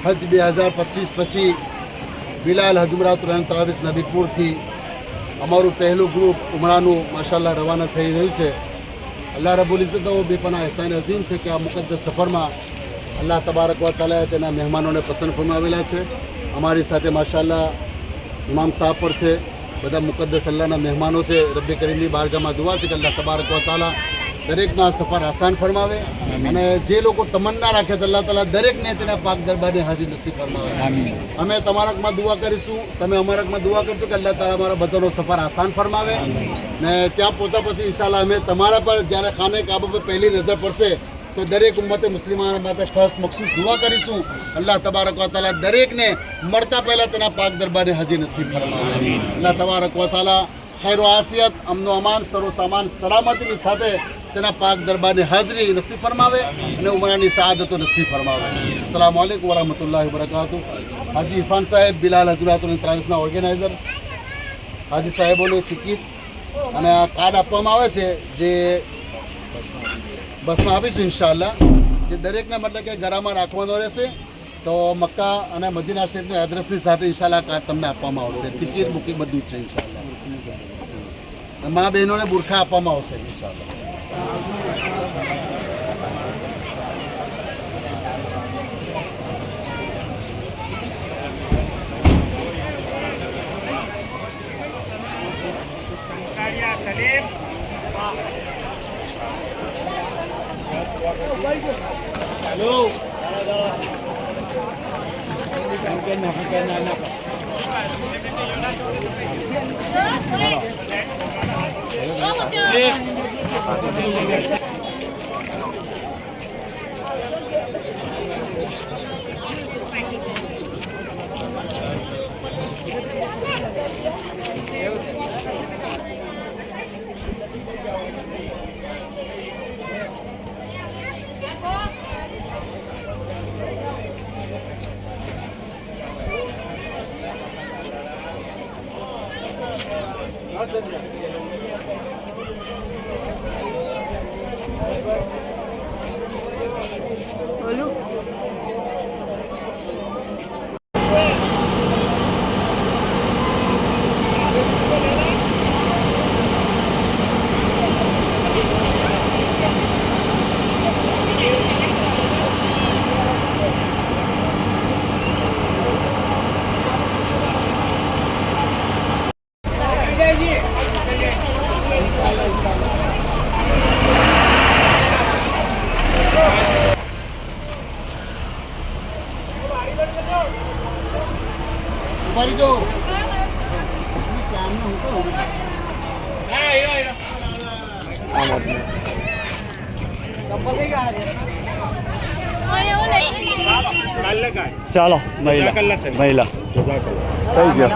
હજ 2025 પછી બિલાલ હજમરાત ત્રાવીસ નબીપુરથી અમારું પહેલું ગ્રુપ ઉમરાનું માશાલ્લાહ રવાના થઈ રહ્યું છે. અલ્લાહ રબ્બુલ ઇઝ્ઝત બેપના એહસાન અઝીમ છે કે આ મુકદ્દસ સફરમાં અલ્લાહ તબારક વ તઆલાએ તેના મહેમાનોને પસંદ ફરમાવેલા છે. અમારી સાથે માશાલ્લાહ ઇમામ સાહેબ પર છે, બધા મુકદ્દસ અલ્લાહના મહેમાનો છે. રબ્બે કરીમની બારગાહમાં દુઆ છે કે અલ્લાહ તબારક વ તઆલા દરેકના સફર આસાન ફરમાવે અને જે લોકો તમન્ના રાખે તો અલ્લાહ તાલા દરેકને તેના પાક દરબારની હાજરી નસીબ ફરમાવે. અમે તમારામાં દુઆ કરીશું, તમે અમારામાં દુઆ કરજો કે અલ્લાહ તાલા અમારા બધાનો સફર આસાન ફરમાવે. ને ત્યાં પહોંચ્યા પછી ઇન્શાલ્લાહ અમે તમારા પર જ્યારે ખાને કાબા પર પહેલી નજર પડશે તો દરેક ઉમ્મતે મુસ્લિમાન માટે ખાસ મખસૂસ દુઆ કરીશું. અલ્લાહ તબારક વ તઆલા દરેકને મળતા પહેલાં તેના પાક દરબારની હાજરી નસીબ ફરમાવે. અલ્લાહ તબારક વ તઆલા ખૈર આફિયત, અમનો અમાન, સરો સામાન સલામતીની સાથે તેના પાક દરબારની હાજરી નસીબ ફરમાવે અને ઉમરાની સઆદતો નસીબ ફરમાવે. અસ્સલામુ અલૈકુમ વરહમતુલ્લાહિ વબરકાતુહ. હાજી ઇરફાન સાહેબ, બિલાલ હજમરાત ત્રાવીસના ઓર્ગેનાઇઝર, હાજી સાહેબોને ટિકિટ અને આ કાર્ડ આપવામાં આવે છે જે બસમાં આપીશું ઇન્શાઅલ્લાહ. જે દરેકને મતલબ કે ગરામાં રાખવાનો રહેશે. તો મક્કા અને મદીના શરીફની એડ્રેસની સાથે ઇન્શાઅલ્લાહ કાર્ડ તમને આપવામાં આવશે. ટિકિટ બુકિંગ બધું જ છે ઇન્શાઅલ્લાહ. મા બહેનોને બુરખા આપવામાં આવશે ઇન્શાઅલ્લાહ. બોલું ઉભારી જો ચાલો મહિલા થઈ ગયો.